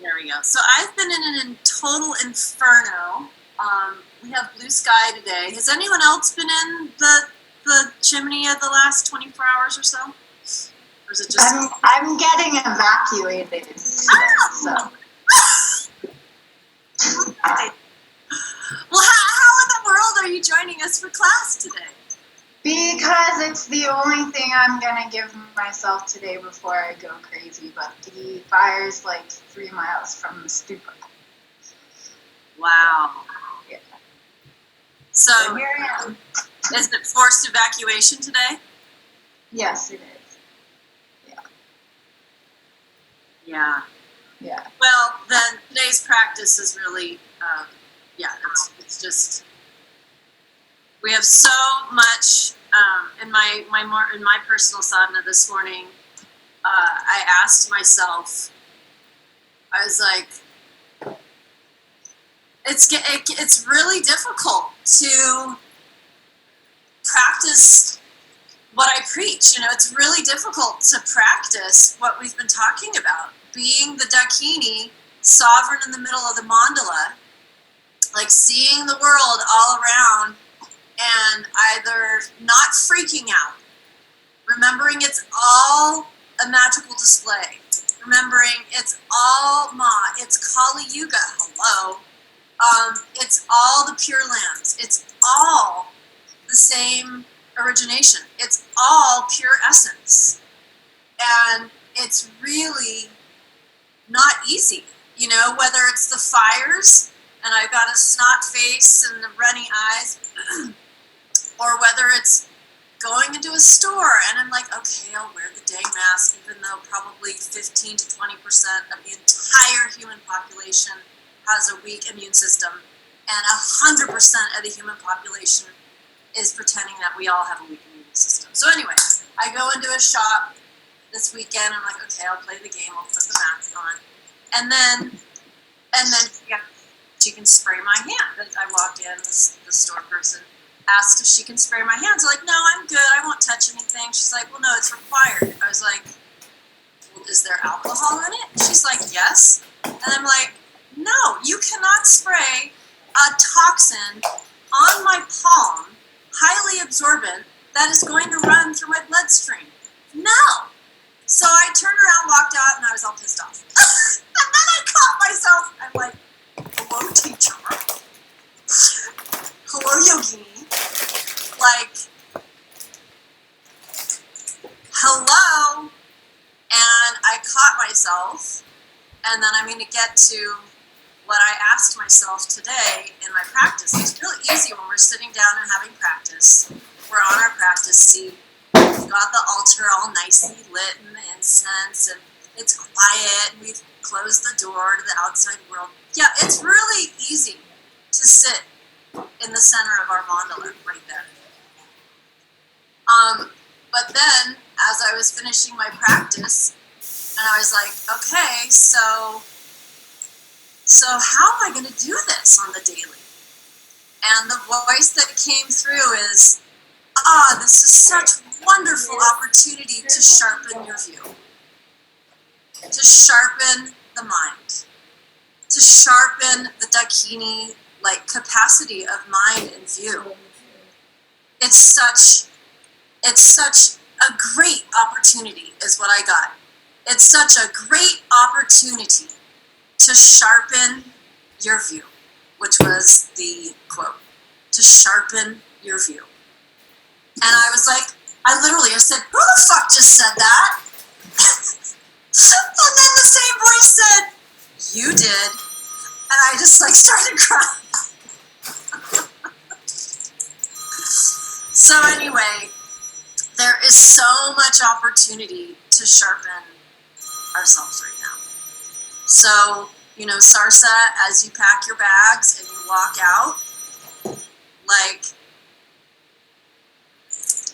There we go. So I've been in an total inferno. We have blue sky today. Has anyone else been in the chimney of the last 24 hours or so? Or is it just... I'm getting evacuated today, so. Well, how in the world are you joining us for class today? Because it's the only thing I'm going to give myself today before I go crazy, but the fire's like 3 miles from the stupa. Wow. Yeah. So here I am. Is it forced evacuation today? Yes, it is. Yeah. Yeah. Well, then today's practice is really, it's just, we have so much in my personal sadhana this morning. I asked myself, I was like, it's really difficult to practice what I preach. It's really difficult to practice what we've been talking about, being the Dakini, sovereign in the middle of the mandala, like seeing the world all around and either not freaking out, remembering it's all a magical display, remembering it's all Ma, it's Kali Yuga, hello, it's all the Pure Lands, it's all the same origination, it's all pure essence, and it's really not easy, whether it's the fires, and I've got a snot face and the runny eyes, or whether it's going into a store and I'm like, okay, I'll wear the day mask, even though probably 15 to 20% of the entire human population has a weak immune system, and 100% of the human population is pretending that we all have a weak immune system. So anyway, I go into a shop this weekend, I'm like, okay, I'll play the game, I'll put the mask on, and then she can spray my hand. I walk in, the store person asked if she can spray my hands. I'm like, no, I'm good, I won't touch anything. She's like, well, no, it's required. I was like, well, is there alcohol in it? She's like, yes. And I'm like, no, you cannot spray a toxin on my palm, highly absorbent, that is going to run through my bloodstream. No. So I turned around, walked out, and I was all pissed off. And then I caught myself. I'm like, hello, teacher. Hello, Yogini. Like, hello. And I caught myself. And then I'm going to get to what I asked myself today in my practice. It's really easy when we're sitting down and having practice. We're on our practice seat. We've got the altar all nicely lit and the incense, and it's quiet, and we've closed the door to the outside world. Yeah, it's really easy to sit in the center of our mandala right there. But then, as I was finishing my practice, and I was like, okay, so how am I going to do this on the daily? And the voice that came through is, this is such a wonderful opportunity to sharpen your view, to sharpen the mind, to sharpen the Dakini capacity of mind and view. It's such a great opportunity is what I got. It's such a great opportunity to sharpen your view, which was the quote, to sharpen your view. And I was like, I said, who the fuck just said that? And then the same voice said, you did. And I just started crying. So anyway, there is so much opportunity to sharpen ourselves right now. So, Sarsa, as you pack your bags and you walk out,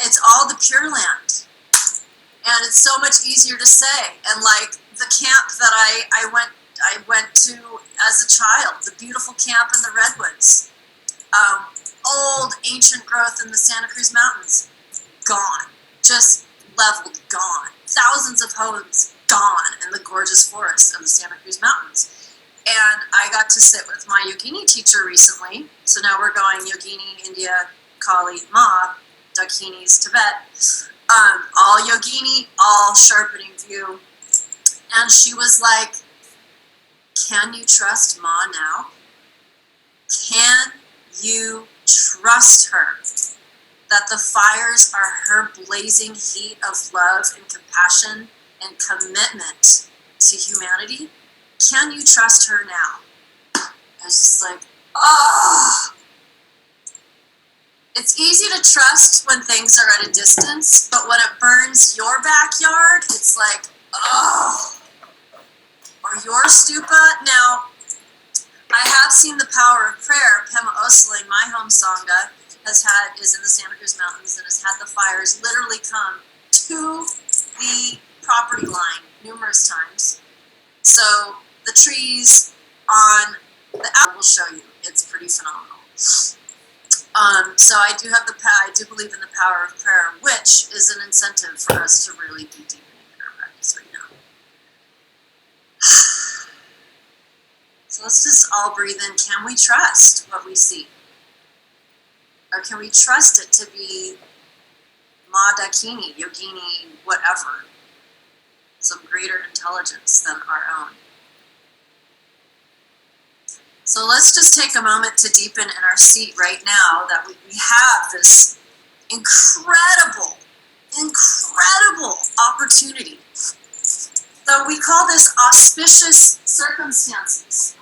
it's all the Pure Land. And it's so much easier to say. And the camp that I went to as a child, the beautiful camp in the Redwoods, old ancient growth in the Santa Cruz Mountains, gone, just leveled, gone. Thousands of homes gone in the gorgeous forests of the Santa Cruz Mountains. got to sit with my Yogini teacher recently. So now we're going Yogini, India, Kali, Ma, Dakinis, Tibet. All Yogini, all sharpening view. And she was like, can you trust Ma now? Can you trust her? That the fires are her blazing heat of love and compassion and commitment to humanity? Can you trust her now? I was just like, oh. It's easy to trust when things are at a distance, but when it burns your backyard, it's like, oh. Or your stupa. Now, I have seen the power of prayer. Pema Osling, my home sangha, is in the Santa Cruz Mountains and has had the fires literally come to the property line numerous times. So the trees on the app will show you. It's pretty phenomenal. So I do believe in the power of prayer, which is an incentive for us to really be deepening in our practice right now. So let's just all breathe in. Can we trust what we see? Or can we trust it to be Ma Dakini, Yogini, whatever? Some greater intelligence than our own. So let's just take a moment to deepen in our seat right now that we have this incredible opportunity. So we call this auspicious circumstances.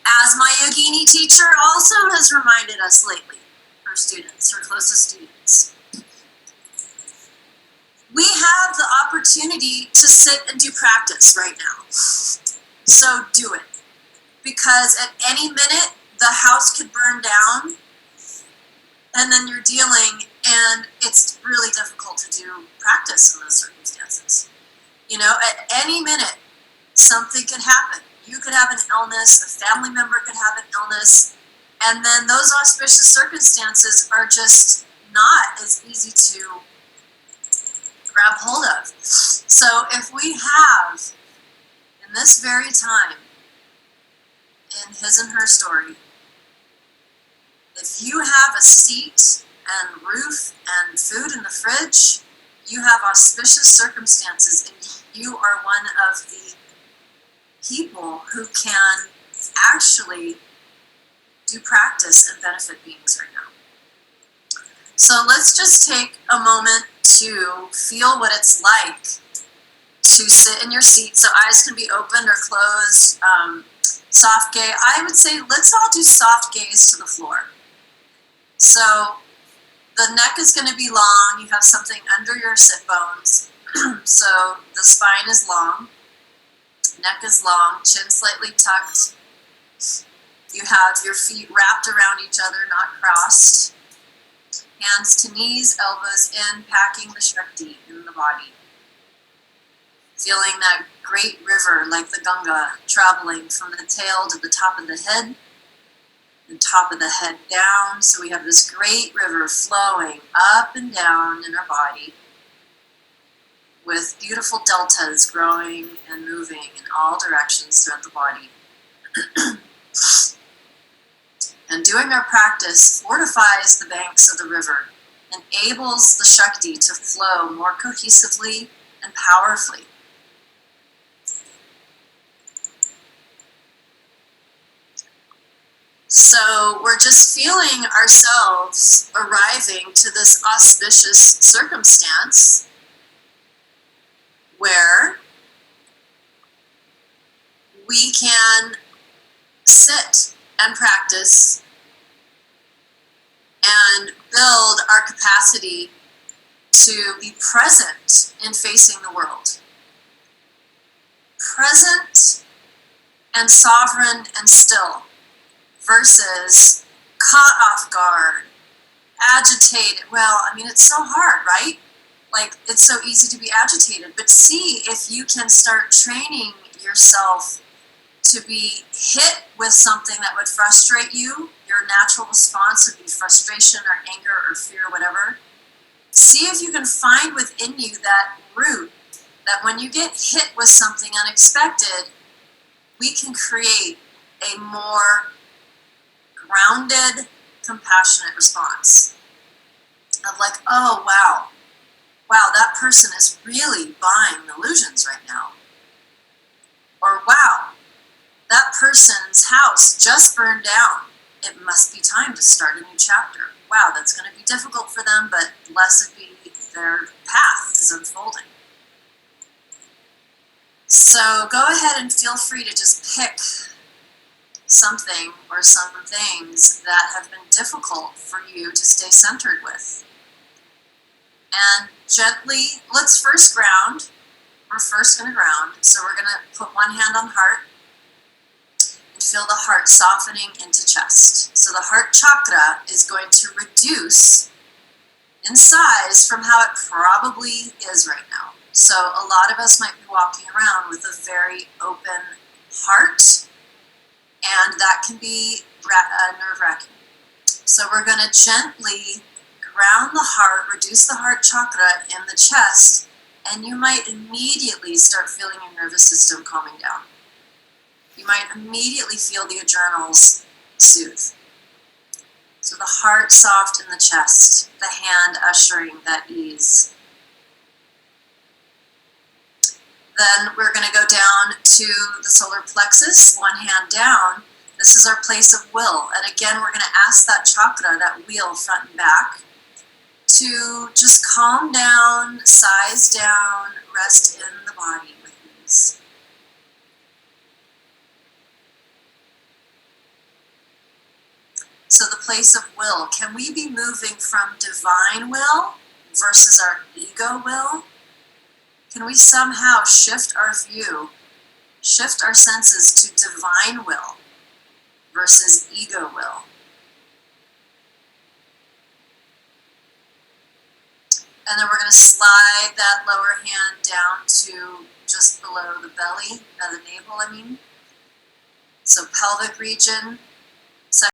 As my Yogini teacher also has reminded us lately, her students, her closest students. We have the opportunity to sit and do practice right now. So do it. Because at any minute, the house could burn down, and then you're dealing, and it's really difficult to do practice in those circumstances. You know, at any minute, something could happen. You could have an illness, a family member could have an illness, and then those auspicious circumstances are just not as easy to grab hold of. So if we have, in this very time, in his and her story, if you have a seat and roof and food in the fridge, you have auspicious circumstances, and you are one of the people who can actually do practice and benefit beings right now. So let's just take a moment to feel what it's like to sit in your seat. So eyes can be opened or closed. Soft gaze. I would say let's all do soft gaze to the floor. So the neck is going to be long. You have something under your sit bones. So the spine is long. Neck is long. Chin slightly tucked. You have your feet wrapped around each other, not crossed. Hands to knees, elbows in, packing the Shakti in the body. Feeling that great river like the Ganga traveling from the tail to the top of the head and top of the head down. So we have this great river flowing up and down in our body with beautiful deltas growing and moving in all directions throughout the body. And doing our practice fortifies the banks of the river, enables the Shakti to flow more cohesively and powerfully. So we're just feeling ourselves arriving to this auspicious circumstance where we can sit and practice and build our capacity to be present in facing the world. Present and sovereign and still versus caught off guard, agitated. Well, I mean, it's so hard, right? Like, it's so easy to be agitated, but see if you can start training yourself to be hit with something that would frustrate you. Your natural response would be frustration or anger or fear, whatever. See if you can find within you that root that when you get hit with something unexpected, we can create a more grounded, compassionate response of like, oh, wow, that person is really buying illusions right now. Or wow, that person's house just burned down. It must be time to start a new chapter. Wow, that's going to be difficult for them, but blessed be their path is unfolding. So go ahead and feel free to just pick something or some things that have been difficult for you to stay centered with. And gently, let's first ground. We're first going to ground. So we're going to put one hand on heart and feel the heart softening into chest. So the heart chakra is going to reduce in size from how it probably is right now. So a lot of us might be walking around with a very open heart, and that can be nerve-wracking. So we're going to gently ground the heart, reduce the heart chakra in the chest, and you might immediately start feeling your nervous system calming down. You might immediately feel the adrenals soothe. So the heart soft in the chest, the hand ushering that ease. Then we're going to go down to the solar plexus, one hand down. This is our place of will. And again, we're going to ask that chakra, that wheel front and back, to just calm down, size down, rest in the body with ease. So the place of will, can we be moving from divine will versus our ego will? Can we somehow shift our view, shift our senses to divine will versus ego will? And then we're going to slide that lower hand down to just below the belly, the navel, I mean. So pelvic region,